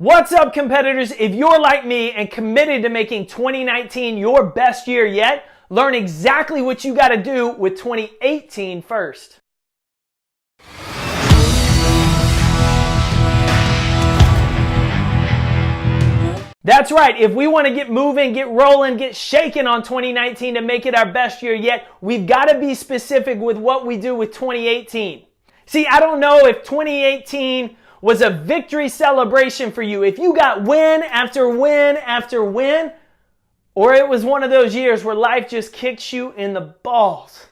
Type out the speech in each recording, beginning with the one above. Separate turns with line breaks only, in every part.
What's up, competitors? If you're like me and committed to making 2019 your best year yet, learn exactly what you got to do with 2018 first. That's right. If we want to get moving, get rolling, get shaking on 2019 to make it our best year yet, we've got to be specific with what we do with 2018. See, I don't know if 2018 was a victory celebration for you, if you got win after win after win, or it was one of those years where life just kicks you in the balls.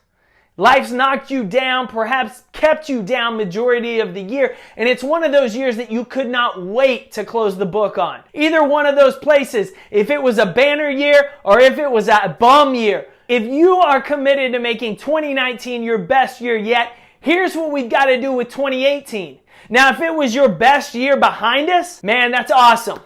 Life's knocked you down, perhaps kept you down majority of the year, and it's one of those years that you could not wait to close the book on. Either one of those places, if it was a banner year or if it was a bum year. If you are committed to making 2019 your best year yet, here's what we've got to do with 2018. Now, if it was your best year behind us, man, that's awesome.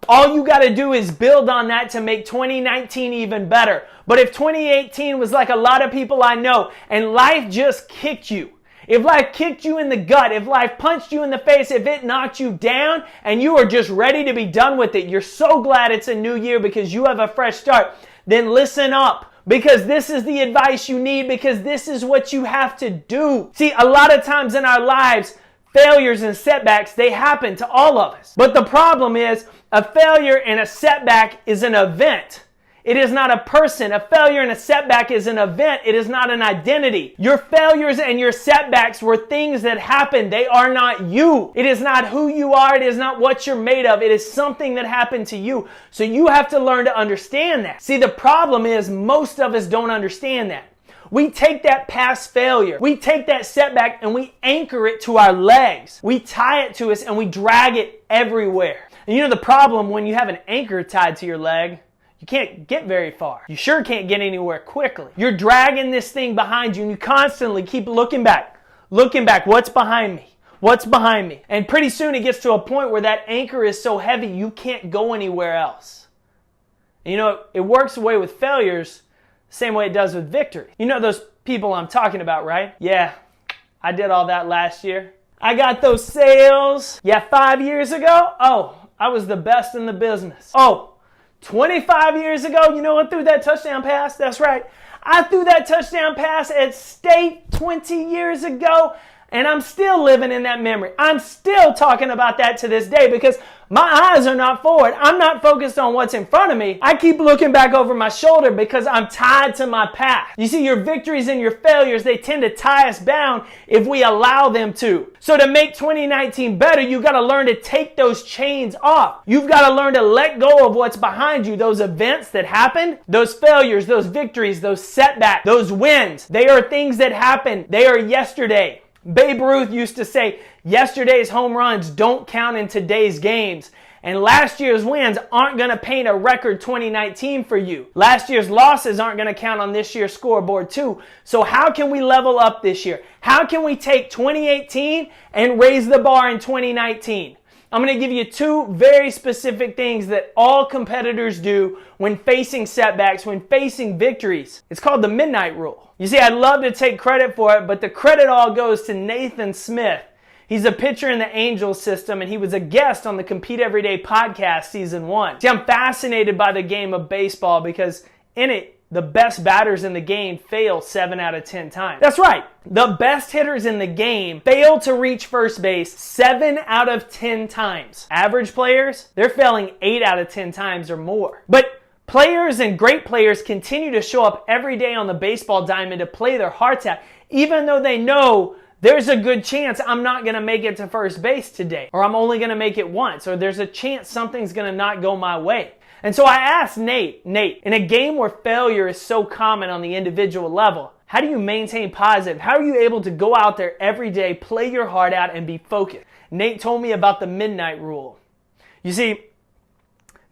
All you got to do is build on that to make 2019 even better. But if 2018 was like a lot of people I know and life just kicked you, if life kicked you in the gut, if life punched you in the face, if it knocked you down and you are just ready to be done with it, you're so glad it's a new year because you have a fresh start, then listen up. Because this is the advice you need, because this is what you have to do. See, a lot of times in our lives, failures and setbacks, they happen to all of us. But the problem is, a failure and a setback is an event. It is not a person. A failure and a setback is an event. It is not an identity. Your failures and your setbacks were things that happened. They are not you. It is not who you are. It is not what you're made of. It is something that happened to you. So you have to learn to understand that. See, the problem is most of us don't understand that. We take that past failure, we take that setback and we anchor it to our legs. We tie it to us and we drag it everywhere. And you know the problem when you have an anchor tied to your leg, you can't get very far. You sure can't get anywhere quickly. You're dragging this thing behind you and you constantly keep looking back. What's behind me? What's behind me? And pretty soon it gets to a point where that anchor is so heavy you can't go anywhere else. And you know, it works away with failures same way it does with victory. You know those people I'm talking about, right? Yeah, I did all that last year. I got those sales. Yeah, 5 years ago, oh, I was the best in the business. Oh, 25 years ago, you know what threw that touchdown pass? That's right. I threw that touchdown pass at state 20 years ago, and I'm still living in that memory. I'm still talking about that to this day because my eyes are not forward. I'm not focused on what's in front of me. I keep looking back over my shoulder because I'm tied to my past. You see, your victories and your failures, they tend to tie us down if we allow them to. So to make 2019 better, you got to learn to take those chains off. You've got to learn to let go of what's behind you. Those events that happened, those failures, those victories, those setbacks, those wins, they are things that happened. They are yesterday. Babe Ruth used to say, yesterday's home runs don't count in today's games. And last year's wins aren't going to paint a record 2019 for you. Last year's losses aren't going to count on this year's scoreboard too. So how can we level up this year? How can we take 2018 and raise the bar in 2019? I'm going to give you two very specific things that all competitors do when facing setbacks, when facing victories. It's called the midnight rule. You see, I'd love to take credit for it, but the credit all goes to Nathan Smith. He's a pitcher in the Angels system, and he was a guest on the Compete Everyday podcast season 1. See, I'm fascinated by the game of baseball because in it, the best batters in the game fail 7 out of 10 times. That's right. The best hitters in the game fail to reach first base 7 out of 10 times. Average players, they're failing 8 out of 10 times or more. But players and great players continue to show up every day on the baseball diamond to play their hearts out, even though they know there's a good chance I'm not going to make it to first base today, or I'm only going to make it once, or there's a chance something's going to not go my way. And so I asked Nate, in a game where failure is so common on the individual level, how do you maintain positive? How are you able to go out there every day, play your heart out, and be focused? Nate told me about the midnight rule. You see,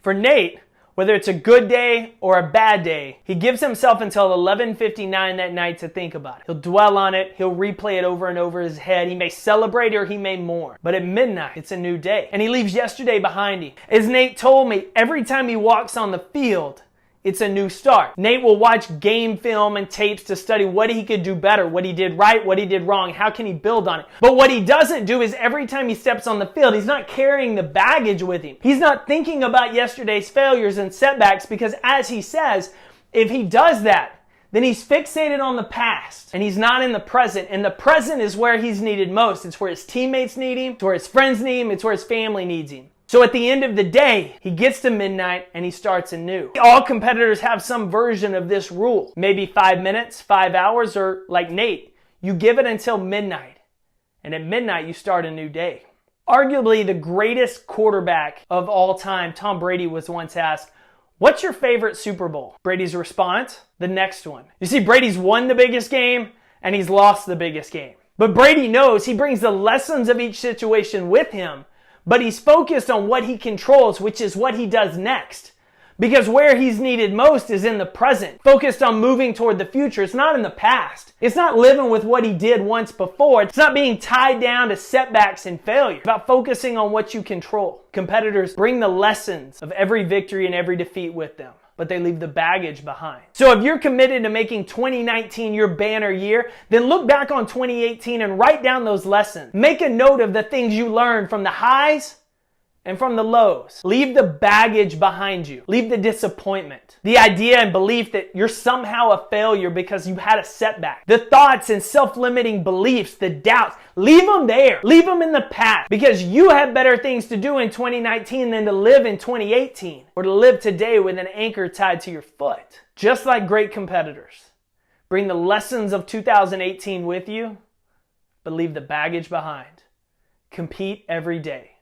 for Nate, whether it's a good day or a bad day, he gives himself until 11:59 that night to think about it. He'll dwell on it. He'll replay it over and over his head. He may celebrate or he may mourn. But at midnight, it's a new day. And he leaves yesterday behind him. As Nate told me, every time he walks on the field, it's a new start. Nate will watch game film and tapes to study what he could do better, what he did right, what he did wrong, how can he build on it. But what he doesn't do is every time he steps on the field, he's not carrying the baggage with him. He's not thinking about yesterday's failures and setbacks because, as he says, if he does that, then he's fixated on the past and he's not in the present. And the present is where he's needed most. It's where his teammates need him, it's where his friends need him, it's where his family needs him. So at the end of the day, he gets to midnight and he starts anew. All competitors have some version of this rule. Maybe 5 minutes, 5 hours, or like Nate, you give it until midnight. And at midnight, you start a new day. Arguably the greatest quarterback of all time, Tom Brady, was once asked, "What's your favorite Super Bowl?" Brady's response, "The next one." You see, Brady's won the biggest game and he's lost the biggest game. But Brady knows he brings the lessons of each situation with him, but he's focused on what he controls, which is what he does next. Because where he's needed most is in the present, focused on moving toward the future. It's not in the past. It's not living with what he did once before. It's not being tied down to setbacks and failure. It's about focusing on what you control. Competitors bring the lessons of every victory and every defeat with them, but they leave the baggage behind. So if you're committed to making 2019 your banner year, then look back on 2018 and write down those lessons. Make a note of the things you learned from the highs and from the lows. Leave the baggage behind you. Leave the disappointment. The idea and belief that you're somehow a failure because you had a setback. The thoughts and self-limiting beliefs, the doubts, leave them there. Leave them in the past because you have better things to do in 2019 than to live in 2018 or to live today with an anchor tied to your foot. Just like great competitors, bring the lessons of 2018 with you, but leave the baggage behind. Compete every day.